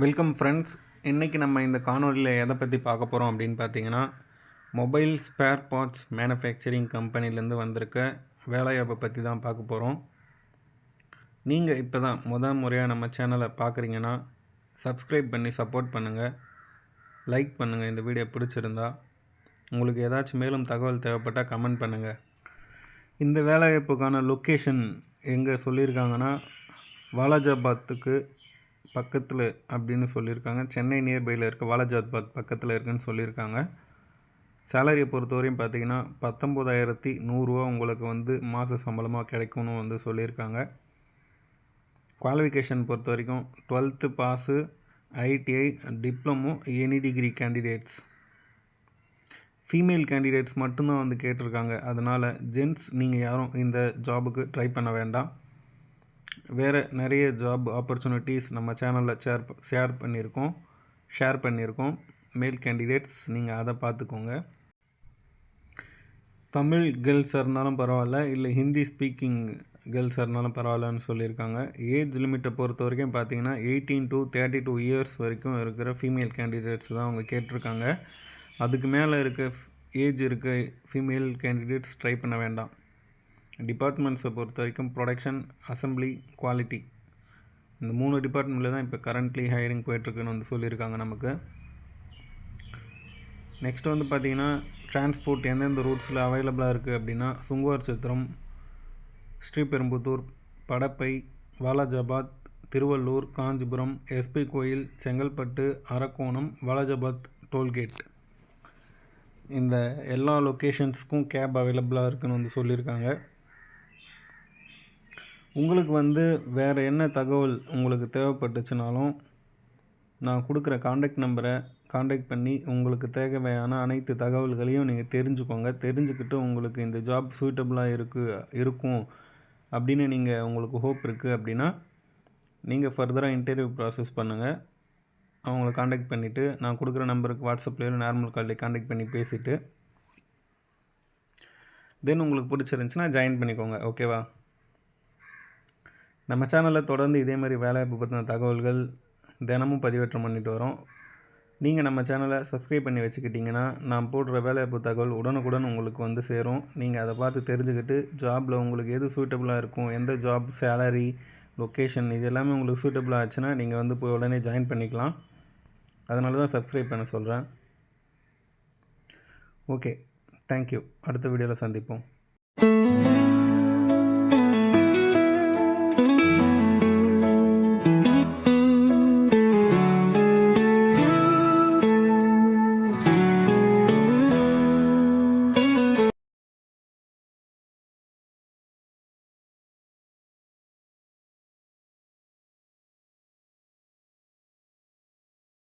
Welcome friends. இன்றைக்கி நம்ம இந்த காணொலியில் எதை பற்றி பார்க்க போகிறோம் அப்படின்னு பார்த்தீங்கன்னா, மொபைல் ஸ்பேர் பார்ட்ஸ் மேனுஃபேக்சரிங் கம்பெனிலேருந்து வந்திருக்க வேலைவாய்ப்பை பற்றி தான் பார்க்க போகிறோம். நீங்கள் இப்போ தான் முறையாக நம்ம சேனலை பார்க்குறீங்கன்னா சப்ஸ்கிரைப் பண்ணி சப்போர்ட் பண்ணுங்கள், லைக் பண்ணுங்கள். இந்த வீடியோ பிடிச்சிருந்தா உங்களுக்கு ஏதாச்சும் மேலும் தகவல் தேவைப்பட்டால் கமெண்ட் பண்ணுங்கள். இந்த வேலைவாய்ப்புக்கான லொக்கேஷன் எங்கே சொல்லியிருக்காங்கன்னா, வாலாஜாபாத்துக்கு பக்கத்தில் அப்படின்னு சொல்லியிருக்காங்க. சென்னை நியர்பையில் இருக்க வாலாஜாபாத் பக்கத்தில் இருக்குதுன்னு சொல்லியிருக்காங்க. சேலரியை பொறுத்தவரையும் பார்த்திங்கன்னா 19,100 உங்களுக்கு மாத சம்பளமாக கிடைக்கும்னு சொல்லியிருக்காங்க. குவாலிஃபிகேஷன் பொறுத்த வரைக்கும் 12th pass, ITI, diploma, any degree candidates. Female candidates மட்டும்தான் கேட்டிருக்காங்க. அதனால் ஜென்ட்ஸ் நீங்கள் யாரும் இந்த ஜாபுக்கு ட்ரை பண்ண வேண்டாம். வேறு நிறைய ஜாப் ஆப்பர்ச்சுனிட்டிஸ் நம்ம சேனலில் ஷேர் பண்ணியிருக்கோம். மேல் கேண்டிடேட்ஸ் நீங்கள் அதை பார்த்துக்கோங்க. தமிழ் கேர்ள்ஸாக இருந்தாலும் பரவாயில்ல, இல்லை ஹிந்தி ஸ்பீக்கிங் கேர்ள்ஸாக இருந்தாலும் பரவாயில்லன்னு சொல்லியிருக்காங்க. ஏஜ் லிமிட்டை பொறுத்த வரைக்கும் பார்த்தீங்கன்னா 18 to 32 இயர்ஸ் வரைக்கும் இருக்கிற ஃபீமேல் கேண்டிடேட்ஸ் தான் அவங்க கேட்டிருக்காங்க. அதுக்கு மேலே ஏஜ் இருக்க ஃபீமேல் கேண்டிடேட்ஸ் ட்ரை பண்ண வேண்டாம். டிபார்ட்மெண்ட்ஸை பொறுத்த வரைக்கும் ப்ரொடக்ஷன், அசம்பிளி, குவாலிட்டி, இந்த 3 டிபார்ட்மெண்ட்டில் தான் இப்போ கரண்ட்லி ஹையரிங் போய்ட்டுருக்குன்னு சொல்லியிருக்காங்க நமக்கு. நெக்ஸ்ட் பார்த்திங்கன்னா, டிரான்ஸ்போர்ட் எந்தெந்த ரூட்ஸில் அவைலபிளாக இருக்குது அப்படின்னா, சுங்குவார் சத்திரம், ஸ்ரீபெரும்புத்தூர், படப்பை, வாலாஜாபாத், திருவள்ளூர், காஞ்சிபுரம், எஸ்பி கோயில், செங்கல்பட்டு, அரக்கோணம், வாலாஜாபாத் டோல்கேட், இந்த எல்லா லொக்கேஷன்ஸ்க்கும் கேப் அவைலபிளாக இருக்குன்னு சொல்லியிருக்காங்க. உங்களுக்கு வேறு என்ன தகவல் உங்களுக்கு தேவைப்பட்டுச்சுனாலும் நான் கொடுக்குற காண்டாக்ட் நம்பரை காண்டாக்ட் பண்ணி உங்களுக்கு தேவையான அனைத்து தகவல்களையும் நீங்கள் தெரிஞ்சுக்கோங்க. தெரிஞ்சுக்கிட்டு உங்களுக்கு இந்த ஜாப் சூட்டபுளாக இருக்கும் அப்படின்னு உங்களுக்கு ஹோப் இருக்குது அப்படின்னா நீங்கள் ஃபர்தராக இன்டர்வியூ ப்ராசஸ் பண்ணுங்கள். அவங்கள காண்டாக்ட் பண்ணிவிட்டு நான் கொடுக்குற நம்பருக்கு வாட்ஸ்அப்லேயும் நார்மல் காலில் காண்டாக்ட் பண்ணி பேசிவிட்டு தென் உங்களுக்கு பிடிச்சிருந்துச்சின்னா ஜாயின் பண்ணிக்கோங்க. ஓகேவா? நம்ம சேனலில் தொடர்ந்து இதே மாதிரி வேலைவாய்ப்பு பற்றின தகவல்கள் தினமும் பதிவேற்றம் பண்ணிட்டு வரோம். நீங்கள் நம்ம சேனலை சப்ஸ்கிரைப் பண்ணி வச்சுக்கிட்டிங்கன்னா நான் போடுற வேலைவாய்ப்பு தகவல் உடனுக்குடன் உங்களுக்கு சேரும். நீங்கள் அதை பார்த்து தெரிஞ்சுக்கிட்டு ஜாபில் உங்களுக்கு எது சூட்டபுளாக இருக்கும், எந்த ஜாப், சேலரி, லொக்கேஷன், இது எல்லாமே உங்களுக்கு சூட்டபுளாக ஆச்சுன்னா நீங்கள் போய் உடனே ஜாயின் பண்ணிக்கலாம். அதனால தான் சப்ஸ்கிரைப் பண்ண சொல்கிறேன். Okay, thank you. அடுத்த வீடியோவில் சந்திப்போம்.